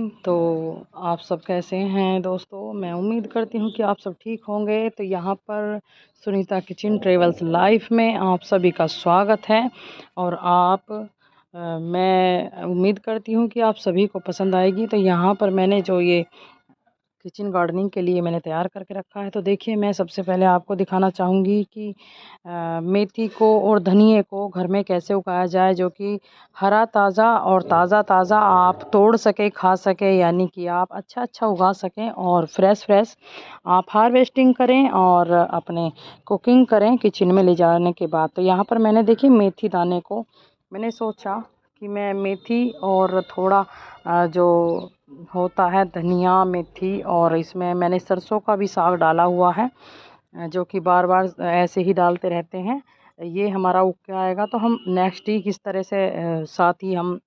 तो आप सब कैसे हैं दोस्तों। मैं उम्मीद करती हूँ कि आप सब ठीक होंगे। तो यहाँ पर सुनीता किचन ट्रेवल्स लाइफ में आप सभी का स्वागत है। और मैं उम्मीद करती हूँ कि आप सभी को पसंद आएगी। तो यहाँ पर मैंने जो ये किचन गार्डनिंग के लिए मैंने तैयार करके रखा है। तो देखिए, मैं सबसे पहले आपको दिखाना चाहूँगी कि मेथी को और धनिए को घर में कैसे उगाया जाए, जो कि हरा ताज़ा और ताज़ा ताज़ा आप तोड़ सके, खा सके, यानी कि आप अच्छा उगा सकें और फ्रेश आप हार्वेस्टिंग करें और अपने कुकिंग करें किचन में ले जाने के बाद। तो यहाँ पर मैंने देखिए मेथी दाने को मैंने सोचा कि मैं मेथी और थोड़ा जो होता है धनिया, मेथी, और इसमें मैंने सरसों का भी साग डाला हुआ है, जो कि बार बार ऐसे ही डालते रहते हैं। ये हमारा उग के आएगा तो हम नेक्स्ट ही किस तरह से साथ ही हम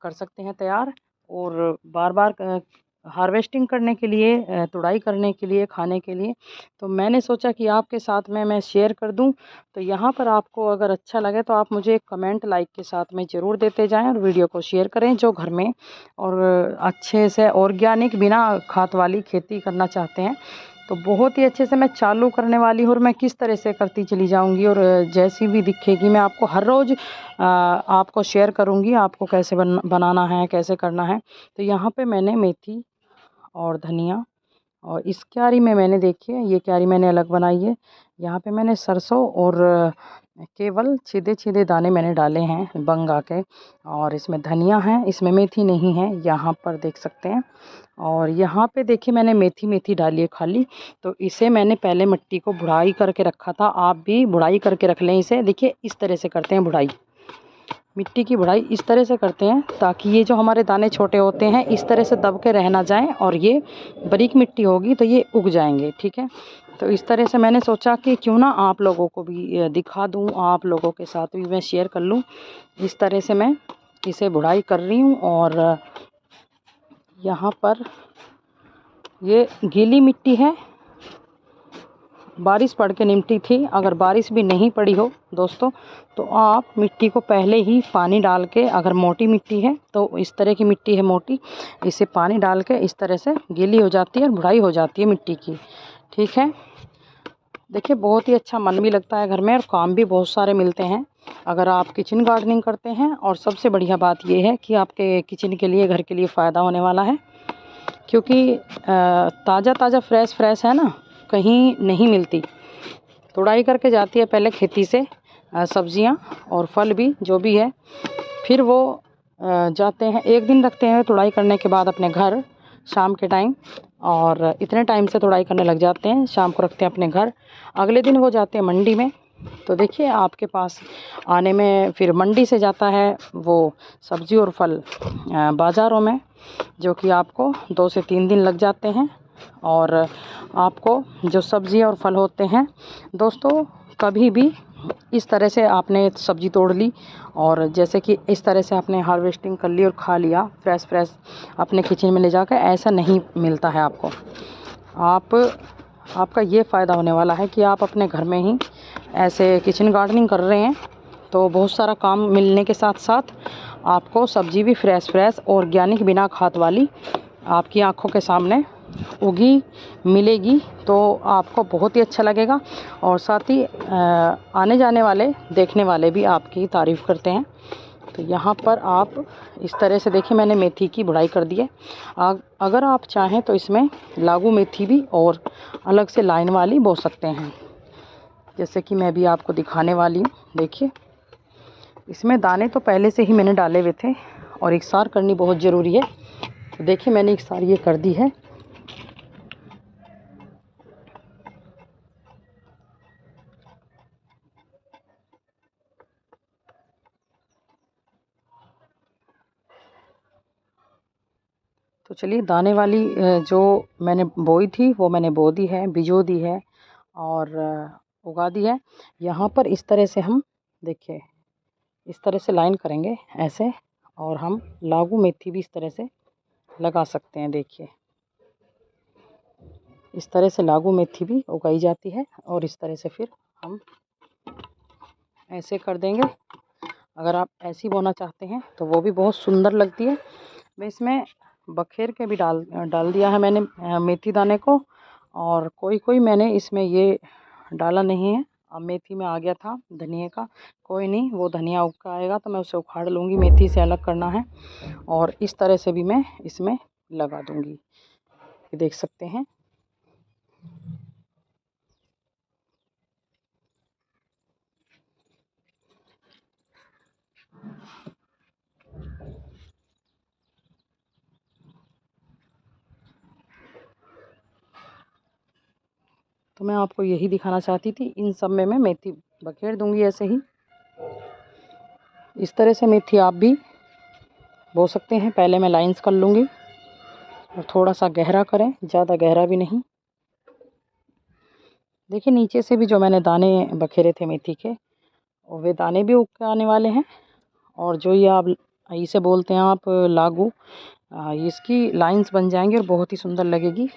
कर सकते हैं तैयार। और बार बार हार्वेस्टिंग करने के लिए, तुड़ाई करने के लिए, खाने के लिए। तो मैंने सोचा कि आपके साथ में मैं शेयर कर दूं। तो यहाँ पर आपको अगर अच्छा लगे तो आप मुझे एक कमेंट, लाइक के साथ में ज़रूर देते जाएं और वीडियो को शेयर करें। जो घर में और अच्छे से ऑर्गेनिक बिना खाद वाली खेती करना चाहते हैं, तो बहुत ही अच्छे से मैं चालू करने वाली हूँ और मैं किस तरह से करती चली जाऊँगी। और जैसी भी दिखेगी मैं आपको हर रोज़ आपको शेयर करूँगी, आपको कैसे बनाना है, कैसे करना है। तो यहाँ पे मैंने मेथी और धनिया, और इस क्यारी में मैंने देखिए ये क्यारी मैंने अलग बनाई है। यहाँ पे मैंने सरसों और केवल सीधे दाने मैंने डाले हैं बंगा के। और इसमें धनिया है, इसमें मेथी नहीं है, यहाँ पर देख सकते हैं। और यहाँ पे देखिए मैंने मेथी डाली है खाली। तो इसे मैंने पहले मिट्टी को बुड़ाई करके रखा था। आप भी बुड़ाई करके रख लें इसे। देखिए इस तरह से करते हैं बुड़ाई, मिट्टी की बुड़ाई इस तरह से करते हैं ताकि ये जो हमारे दाने छोटे होते हैं इस तरह से दब के रह ना जाएं, और ये बारीक मिट्टी होगी तो ये उग जाएंगे। ठीक है, तो इस तरह से मैंने सोचा कि क्यों ना आप लोगों को भी दिखा दूं, आप लोगों के साथ भी मैं शेयर कर लूं। इस तरह से मैं इसे बुड़ाई कर रही हूं। और यहाँ पर ये गीली मिट्टी है, बारिश पड़ के निमटी थी। अगर बारिश भी नहीं पड़ी हो दोस्तों, तो आप मिट्टी को पहले ही पानी डाल के, अगर मोटी मिट्टी है तो इस तरह की मिट्टी है मोटी, इसे पानी डाल के इस तरह से गीली हो जाती है और बुड़ाई हो जाती है मिट्टी की। ठीक है, देखिए बहुत ही अच्छा मन भी लगता है घर में, और काम भी बहुत सारे मिलते हैं अगर आप किचन गार्डनिंग करते हैं। और सबसे बढ़िया बात यह है कि आपके किचन के लिए, घर के लिए फ़ायदा होने वाला है, क्योंकि ताज़ा फ्रेश है ना, कहीं नहीं मिलती। तुड़ाई करके जाती है पहले खेती से सब्जियां और फल भी जो भी है, फिर वो जाते हैं, एक दिन रखते हैं तुड़ाई करने के बाद अपने घर शाम के टाइम, और इतने टाइम से तुड़ाई करने लग जाते हैं, शाम को रखते हैं अपने घर। अगले दिन वो जाते हैं मंडी में। तो देखिए आपके पास आने में फिर मंडी से जाता है वो सब्ज़ी और फल बाज़ारों में, जो कि आपको 2 से 3 दिन लग जाते हैं। और आपको जो सब्ज़ी और फल होते हैं दोस्तों, कभी भी इस तरह से आपने सब्ज़ी तोड़ ली और जैसे कि इस तरह से आपने हार्वेस्टिंग कर ली और खा लिया फ्रेश अपने किचन में ले जाकर, ऐसा नहीं मिलता है आपको। आपका ये फ़ायदा होने वाला है कि आप अपने घर में ही ऐसे किचन गार्डनिंग कर रहे हैं, तो बहुत सारा काम मिलने के साथ साथ आपको सब्ज़ी भी फ्रेश ऑर्गेनिक बिना खाद वाली आपकी आंखों के सामने उगी मिलेगी। तो आपको बहुत ही अच्छा लगेगा, और साथ ही आने जाने वाले, देखने वाले भी आपकी तारीफ़ करते हैं। तो यहाँ पर आप इस तरह से देखिए मैंने मेथी की बुड़ाई कर दी है। अगर आप चाहें तो इसमें लागू मेथी भी और अलग से लाइन वाली बो सकते हैं, जैसे कि मैं भी आपको दिखाने वाली हूँ। देखिए इसमें दाने तो पहले से ही मैंने डाले हुए थे, और इकसार करनी बहुत ज़रूरी है। तो देखिए मैंने इकसार ये कर दी है। तो चलिए दाने वाली जो मैंने बोई थी वो मैंने बो दी है, बिजो दी है और उगा दी है। यहाँ पर इस तरह से हम देखिए इस तरह से लाइन करेंगे ऐसे, और हम लागू मेथी भी इस तरह से लगा सकते हैं। देखिए इस तरह से लागू मेथी भी उगाई जाती है, और इस तरह से फिर हम ऐसे कर देंगे। अगर आप ऐसी बोना चाहते हैं तो वो भी बहुत सुंदर लगती है। मैं इसमें बखेर के भी डाल डाल दिया है मैंने मेथी दाने को। और कोई कोई मैंने इसमें ये डाला नहीं है। अब मेथी में आ गया था धनिया का, कोई नहीं, वो धनिया उग आएगा तो मैं उसे उखाड़ लूँगी, मेथी से अलग करना है। और इस तरह से भी मैं इसमें लगा दूँगी, ये देख सकते हैं। तो मैं आपको यही दिखाना चाहती थी, इन सब में मैं मेथी बखेर दूँगी ऐसे ही। इस तरह से मेथी आप भी बो सकते हैं। पहले मैं लाइंस कर लूँगी और थोड़ा सा गहरा करें, ज़्यादा गहरा भी नहीं। देखिए नीचे से भी जो मैंने दाने बखेरे थे मेथी के, और वे दाने भी उग के आने वाले हैं। और जो ये आप इसे बोलते हैं आप लागू, इसकी लाइंस बन जाएंगी और बहुत ही सुंदर लगेगी।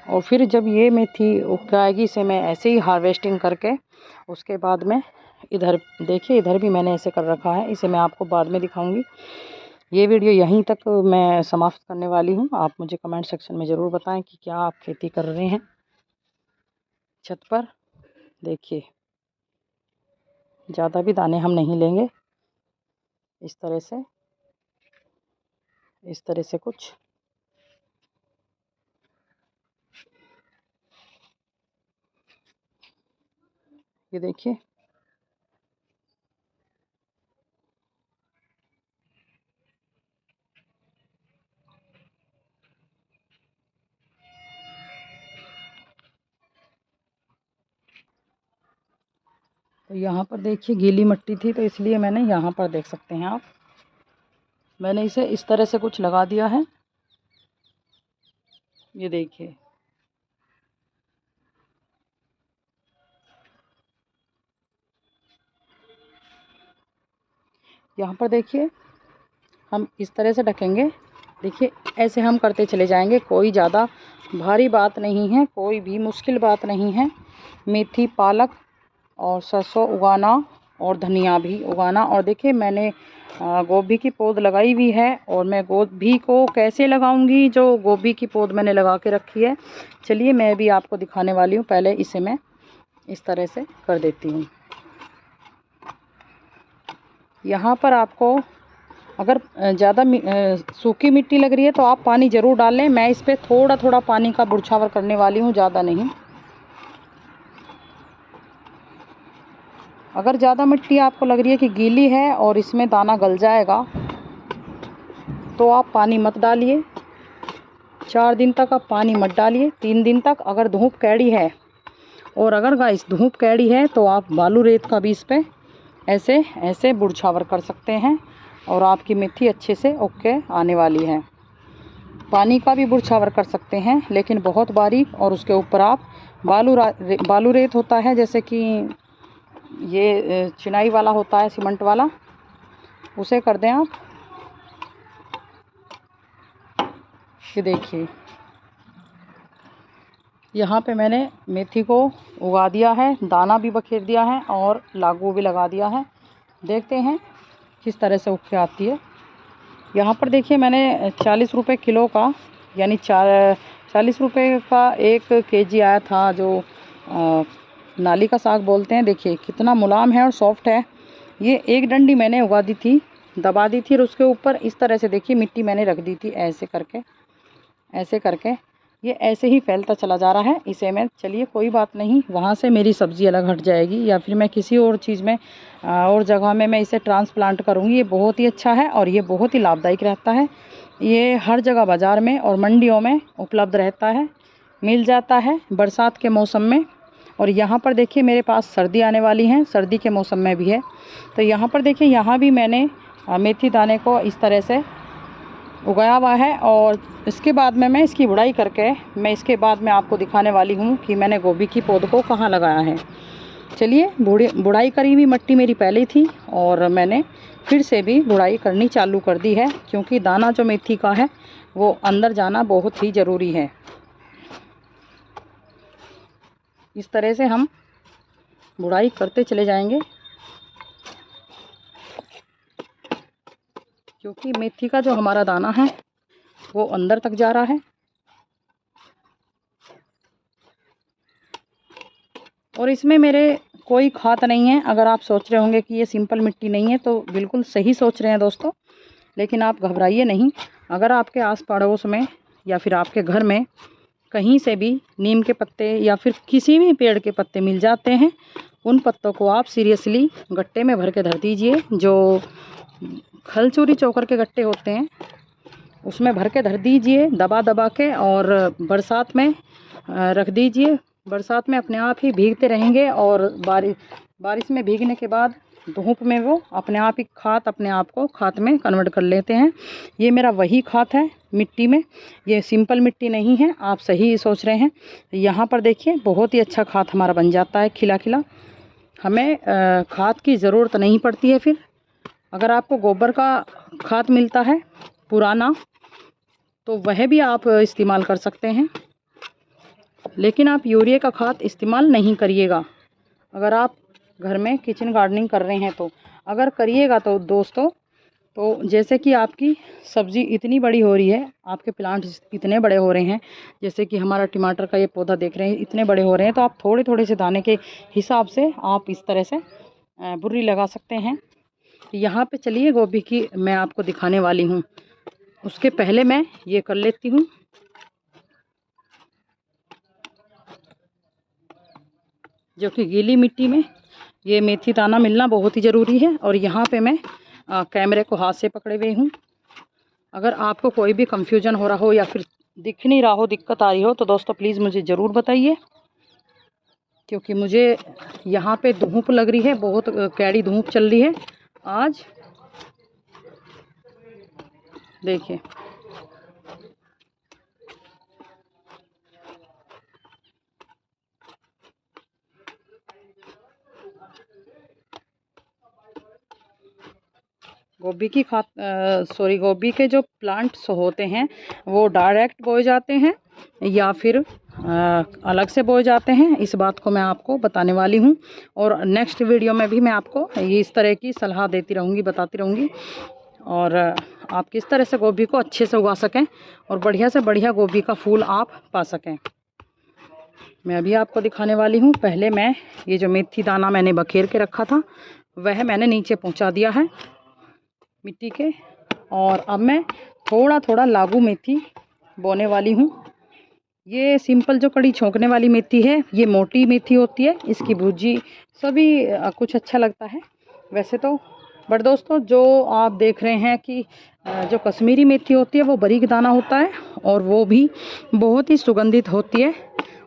और फिर जब ये मेथी उग आएगी, इसे मैं ऐसे ही हार्वेस्टिंग करके उसके बाद में इधर देखिए, इधर भी मैंने ऐसे कर रखा है, इसे मैं आपको बाद में दिखाऊंगी। ये वीडियो यहीं तक मैं समाप्त करने वाली हूँ। आप मुझे कमेंट सेक्शन में ज़रूर बताएं कि क्या आप खेती कर रहे हैं छत पर। देखिए ज़्यादा भी दाने हम नहीं लेंगे, इस तरह से कुछ। ये देखिए तो यहाँ पर देखिए गीली मिट्टी थी, तो इसलिए मैंने यहाँ पर देख सकते हैं आप, मैंने इसे इस तरह से कुछ लगा दिया है। ये देखिए यहाँ पर देखिए, हम इस तरह से ढकेंगे। देखिए ऐसे हम करते चले जाएंगे, कोई ज़्यादा भारी बात नहीं है, कोई भी मुश्किल बात नहीं है। मेथी, पालक और सरसों उगाना और धनिया भी उगाना। और देखिए मैंने गोभी की पौध लगाई हुई है, और मैं गोभी को कैसे लगाऊंगी, जो गोभी की पौध मैंने लगा के रखी है, चलिए मैं भी आपको दिखाने वाली हूँ। पहले इसे मैं इस तरह से कर देती हूँ। यहाँ पर आपको अगर ज़्यादा सूखी मिट्टी लग रही है तो आप पानी ज़रूर डाल लें। मैं इस पर थोड़ा थोड़ा पानी का बुरछावर करने वाली हूँ, ज़्यादा नहीं। अगर ज़्यादा मिट्टी आपको लग रही है कि गीली है और इसमें दाना गल जाएगा, तो आप पानी मत डालिए। 4 दिन तक आप पानी मत डालिए, 3 दिन तक। अगर धूप कैड़ी है, और अगर गाइस धूप कैड़ी है, तो आप बालू रेत का भी इस पर ऐसे ऐसे बुरछावर कर सकते हैं, और आपकी मेथी अच्छे से उग के आने वाली है। पानी का भी बुरछावर कर सकते हैं, लेकिन बहुत बारीक। और उसके ऊपर आप बालू रेत होता है, जैसे कि ये चिनाई वाला होता है, सीमेंट वाला, उसे कर दें आप। ये देखिए यहाँ पे मैंने मेथी को उगा दिया है, दाना भी बखेर दिया है और लागू भी लगा दिया है। देखते हैं किस तरह से उग के आती है। यहाँ पर देखिए मैंने 40 रुपये किलो का, यानी 40 रुपये का 1 केजी आया था, जो नाली का साग बोलते हैं। देखिए कितना मुलायम है और सॉफ्ट है। ये एक डंडी मैंने उगा दी थी, दबा दी थी, और उसके ऊपर इस तरह से देखिए मिट्टी मैंने रख दी थी, ऐसे करके ये ऐसे ही फैलता चला जा रहा है। इसे मैं, चलिए कोई बात नहीं, वहाँ से मेरी सब्ज़ी अलग हट जाएगी, या फिर मैं किसी और चीज़ में और जगह में मैं इसे ट्रांसप्लांट करूँगी। ये बहुत ही अच्छा है और ये बहुत ही लाभदायक रहता है। ये हर जगह बाज़ार में और मंडियों में उपलब्ध रहता है, मिल जाता है बरसात के मौसम में। और यहाँ पर देखिए मेरे पास सर्दी आने वाली है, सर्दी के मौसम में भी है। तो यहाँ पर देखिए, यहाँ भी मैंने मेथी दाने को इस तरह से उगाया हुआ है। और इसके बाद में मैं इसकी बुड़ाई करके, मैं इसके बाद में आपको दिखाने वाली हूँ कि मैंने गोभी की पौध को कहाँ लगाया है। चलिए, बुड़ाई करी हुई मिट्टी मेरी पहले ही थी, और मैंने फिर से भी बुड़ाई करनी चालू कर दी है, क्योंकि दाना जो मेथी का है वो अंदर जाना बहुत ही ज़रूरी है। इस तरह से हम बुड़ाई करते चले जाएंगे। क्योंकि मेथी का जो हमारा दाना है वो अंदर तक जा रहा है। और इसमें मेरे कोई खाद नहीं है। अगर आप सोच रहे होंगे कि ये सिंपल मिट्टी नहीं है तो बिल्कुल सही सोच रहे हैं दोस्तों, लेकिन आप घबराइए नहीं। अगर आपके आस पड़ोस में या फिर आपके घर में कहीं से भी नीम के पत्ते या फिर किसी भी पेड़ के पत्ते मिल जाते हैं, उन पत्तों को आप सीरियसली गट्टे में भर के धर दीजिए। जो खल चूरी चोकर के गट्टे होते हैं उसमें भर के धर दीजिए दबा दबा के, और बरसात में रख दीजिए। बरसात में अपने आप ही भीगते रहेंगे और बारिश में भीगने के बाद धूप में वो अपने आप ही खाद अपने आप को खाद में कन्वर्ट कर लेते हैं। ये मेरा वही खाद है मिट्टी में, ये सिंपल मिट्टी नहीं है, आप सही सोच रहे हैं। यहाँ पर देखिए बहुत ही अच्छा खाद हमारा बन जाता है खिला खिला। हमें खाद की ज़रूरत नहीं पड़ती है। फिर अगर आपको गोबर का खाद मिलता है पुराना तो वह भी आप इस्तेमाल कर सकते हैं, लेकिन आप यूरिया का खाद इस्तेमाल नहीं करिएगा अगर आप घर में किचन गार्डनिंग कर रहे हैं तो। अगर करिएगा तो दोस्तों, तो जैसे कि आपकी सब्ज़ी इतनी बड़ी हो रही है, आपके प्लांट्स इतने बड़े हो रहे हैं, जैसे कि हमारा टमाटर का ये पौधा देख रहे हैं इतने बड़े हो रहे हैं, तो आप थोड़े थोड़े से दाने के हिसाब से आप इस तरह से बुर्री लगा सकते हैं। यहाँ पे चलिए गोभी की मैं आपको दिखाने वाली हूँ। उसके पहले मैं ये कर लेती हूँ। जो कि गीली मिट्टी में ये मेथी दाना मिलना बहुत ही ज़रूरी है। और यहाँ पे मैं कैमरे को हाथ से पकड़े हुए हूँ। अगर आपको कोई भी कंफ्यूजन हो रहा हो या फिर दिख नहीं रहा हो, दिक्कत आ रही हो, तो दोस्तों प्लीज़ मुझे ज़रूर बताइए, क्योंकि मुझे यहाँ पे धूप लग रही है, बहुत कैड़ी धूप चल रही है आज। देखिए गोभी की गोभी के जो प्लांट्स होते हैं वो डायरेक्ट बोए जाते हैं या फिर अलग से बोए जाते हैं, इस बात को मैं आपको बताने वाली हूँ। और नेक्स्ट वीडियो में भी मैं आपको इस तरह की सलाह देती रहूँगी, बताती रहूँगी, और आप किस तरह से गोभी को अच्छे से उगा सकें और बढ़िया से बढ़िया गोभी का फूल आप पा सकें। मैं अभी आपको दिखाने वाली हूँ। पहले मैं ये जो मेथी दाना मैंने बखेर के रखा था वह मैंने नीचे पहुँचा दिया है मिट्टी के, और अब मैं थोड़ा थोड़ा लागू मेथी बोने वाली हूँ। ये सिंपल जो कड़ी छोंकने वाली मेथी है, ये मोटी मेथी होती है, इसकी भुजी सभी कुछ अच्छा लगता है वैसे तो। बट दोस्तों जो आप देख रहे हैं कि जो कश्मीरी मेथी होती है वो बारीक दाना होता है और वो भी बहुत ही सुगंधित होती है,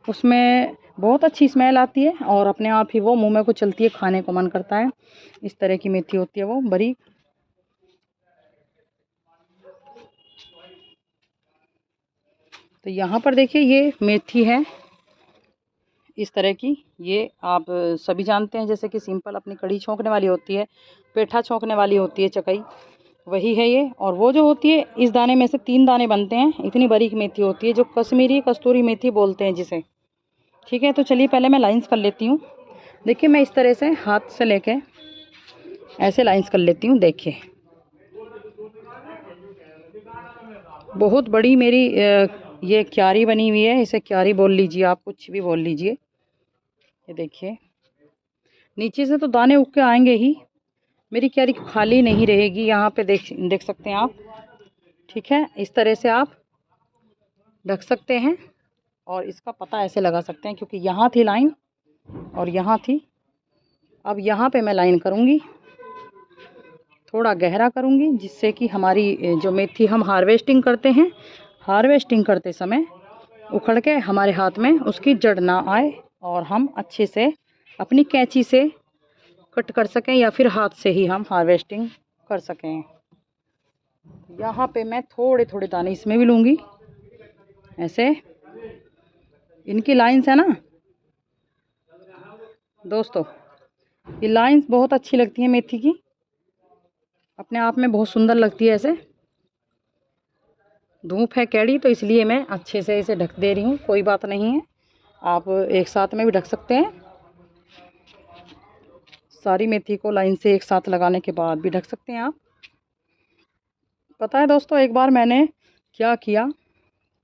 उसमें बहुत अच्छी स्मेल आती है और अपने आप ही वो मुंह में को चलती है, खाने को मन करता है। इस तरह की मेथी होती है वो बारीक। तो यहाँ पर देखिए ये मेथी है इस तरह की, ये आप सभी जानते हैं, जैसे कि सिंपल अपनी कढ़ी छोंकने वाली होती है, पेठा छोंकने वाली होती है चकई, वही है ये। और वो जो होती है इस दाने में से 3 दाने बनते हैं, इतनी बारीक मेथी होती है जो कश्मीरी कस्तूरी मेथी बोलते हैं जिसे। ठीक है, तो चलिए पहले मैं लाइंस कर लेती हूँ। देखिए मैं इस तरह से हाथ से लेके ऐसे लाइंस कर लेती हूँ। देखिए बहुत बड़ी मेरी ये क्यारी बनी हुई है, इसे क्यारी बोल लीजिए, आप कुछ भी बोल लीजिए। ये देखिए नीचे से तो दाने उग के आएंगे ही, मेरी क्यारी खाली नहीं रहेगी। यहाँ पे देख सकते हैं आप। ठीक है, इस तरह से आप ढक सकते हैं और इसका पता ऐसे लगा सकते हैं, क्योंकि यहाँ थी लाइन और यहाँ थी। अब यहाँ पे मैं लाइन करूँगी, थोड़ा गहरा करूँगी, जिससे कि हमारी जो मेथी हम हार्वेस्टिंग करते हैं, हार्वेस्टिंग करते समय उखड़ के हमारे हाथ में उसकी जड़ ना आए और हम अच्छे से अपनी कैंची से कट कर सकें या फिर हाथ से ही हम हार्वेस्टिंग कर सकें। यहाँ पे मैं थोड़े थोड़े दाने इसमें भी लूँगी, ऐसे इनकी लाइंस है ना दोस्तों, ये लाइंस बहुत अच्छी लगती है मेथी की, अपने आप में बहुत सुंदर लगती है। ऐसे धूप है कैड़ी तो इसलिए मैं अच्छे से इसे ढक दे रही हूँ, कोई बात नहीं है, आप एक साथ में भी ढक सकते हैं। सारी मेथी को लाइन से एक साथ लगाने के बाद भी ढक सकते हैं आप। पता है दोस्तों, एक बार मैंने क्या किया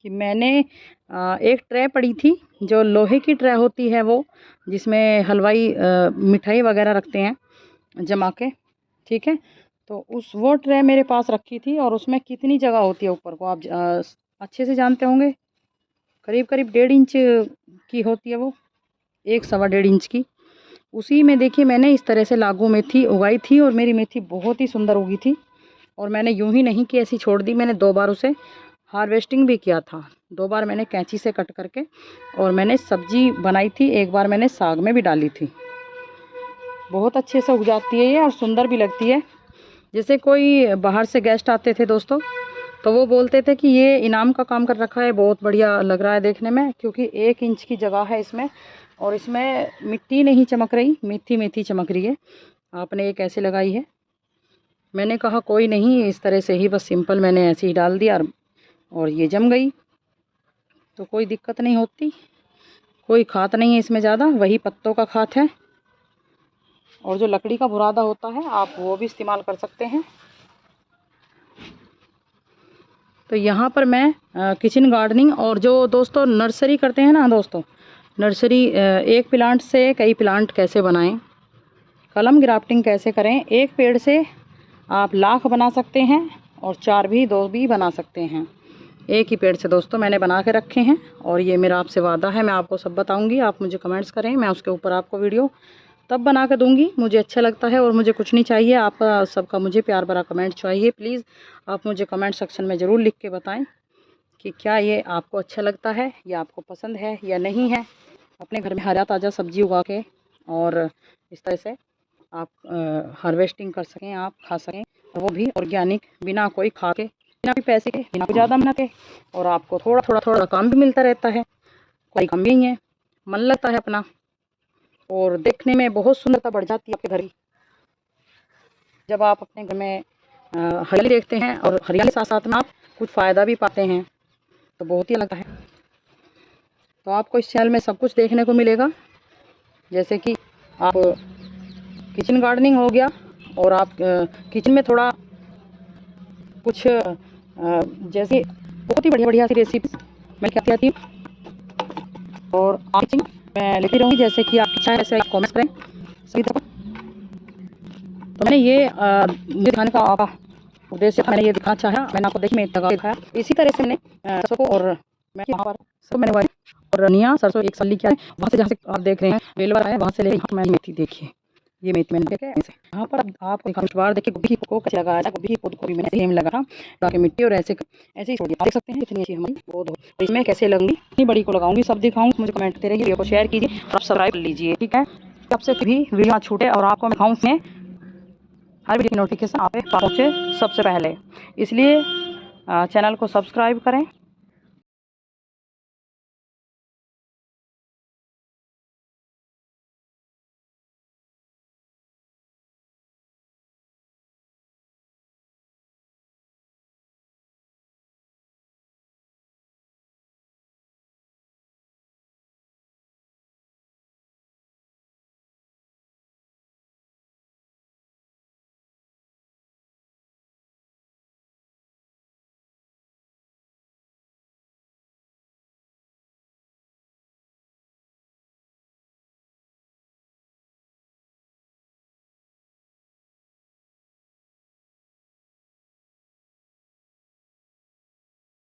कि मैंने एक ट्रे पड़ी थी, जो लोहे की ट्रे होती है वो, जिसमें हलवाई मिठाई वगैरह रखते हैं जमा के, ठीक है। तो वो ट्रे मेरे पास रखी थी और उसमें कितनी जगह होती है ऊपर को, आप अच्छे से जानते होंगे। करीब करीब 1.5 इंच की होती है वो, 1-1.25 इंच की। उसी में देखिए मैंने इस तरह से लागू मेथी उगाई थी और मेरी मेथी बहुत ही सुंदर उगी थी। और मैंने यूं ही नहीं कि ऐसी छोड़ दी, मैंने 2 बार उसे हार्वेस्टिंग भी किया था। 2 बार मैंने कैंची से कट करके और मैंने सब्जी बनाई थी, एक बार मैंने साग में भी डाली थी। बहुत अच्छे से उग जाती है ये और सुंदर भी लगती है। जैसे कोई बाहर से गेस्ट आते थे दोस्तों, तो वो बोलते थे कि ये इनाम का काम कर रखा है, बहुत बढ़िया लग रहा है देखने में, क्योंकि 1 इंच की जगह है इसमें और इसमें मिट्टी नहीं चमक रही, मेथी मेथी चमक रही है। आपने ये कैसे लगाई है? मैंने कहा कोई नहीं, इस तरह से ही बस सिंपल मैंने ऐसे ही डाल दिया और ये जम गई, तो कोई दिक्कत नहीं होती। कोई खाद नहीं है इसमें ज़्यादा, वही पत्तों का खाद है। और जो लकड़ी का बुरादा होता है आप वो भी इस्तेमाल कर सकते हैं। तो यहाँ पर मैं किचन गार्डनिंग और जो दोस्तों नर्सरी करते हैं ना दोस्तों, नर्सरी एक प्लांट से कई प्लांट कैसे बनाएं, कलम ग्राफ्टिंग कैसे करें, एक पेड़ से आप लाख बना सकते हैं और 4 भी 2 भी बना सकते हैं। एक ही पेड़ से दोस्तों मैंने बना के रखे हैं और ये मेरा आपसे वादा है, मैं आपको सब बताऊंगी। आप मुझे कमेंट्स करें, मैं उसके ऊपर आपको वीडियो तब बना के दूंगी। मुझे अच्छा लगता है और मुझे कुछ नहीं चाहिए, आपका सबका मुझे प्यार भरा कमेंट चाहिए। प्लीज़ आप मुझे कमेंट सेक्शन में ज़रूर लिख के बताएं कि क्या ये आपको अच्छा लगता है या आपको पसंद है या नहीं है। अपने घर में हरा ताज़ा सब्जी उगा के और इस तरह से आप हार्वेस्टिंग कर सकें, आप खा सकें, और वो भी ऑर्गेनिक, बिना कोई खा के, बिना कोई पैसे के, बिना कोई ज़्यादा मेहनत के। और आपको थोड़ा थोड़ा थोड़ा काम भी मिलता रहता है, कोई काम भी नहीं है, मन लगता है अपना, और देखने में बहुत सुंदरता बढ़ जाती है आपके घर की। जब आप अपने घर में हरियाली देखते हैं और हरियाली साथ साथ में आप कुछ फ़ायदा भी पाते हैं, तो बहुत ही लगता है। तो आपको इस चैनल में सब कुछ देखने को मिलेगा, जैसे कि आप किचन गार्डनिंग हो गया, और आप किचन में थोड़ा कुछ जैसे बहुत ही बढ़िया बढ़िया सी रेसिपी मैं कहती आती हूँ और किचन मैं लेती रहूँगी। जैसे कि आप इच्छा है ऐसे कमेंट करें सभी तरह। तो मैंने ये मुझे दिखाने का उद्देश्य था, मैंने ये दिखाना चाहा, मैंने आपको देखिए मैं लगा दिखाया। इसी तरह से मैंने सरसों को, और मैं यहाँ पर सब मैंने और रनिया सरसों एक साल किया है, वहाँ से जहाँ से आप देख रहे हैं बेलवर है, वहाँ से ले यहाँ मैंने मेथी देखिए, ये मेथी मैंने देखे यहाँ पर। अब आप एक बार देखिए गोभी को कैसे लगाया था, गोभी की पौध को भी मैंने सेम लगा ताकि मिट्टी, और ऐसे ऐसे ही छोड़ दिया। देख सकते हैं इतनी अच्छी हमारी पौध हो। तो इसमें कैसे लगूंगी, इतनी बड़ी को लगाऊंगी, सब दिखाऊंगी। मुझे कमेंट करते रहिए, वीडियो को शेयर कीजिए और सब्सक्राइब कर लीजिए, ठीक है। सबसे भी वीडियो ना छूटे और आपको मैं दिखाऊँ उसमें हर वीडियो की नोटिफिकेशन आप पे पहुँचे सबसे पहले, इसलिए चैनल को सब्सक्राइब करें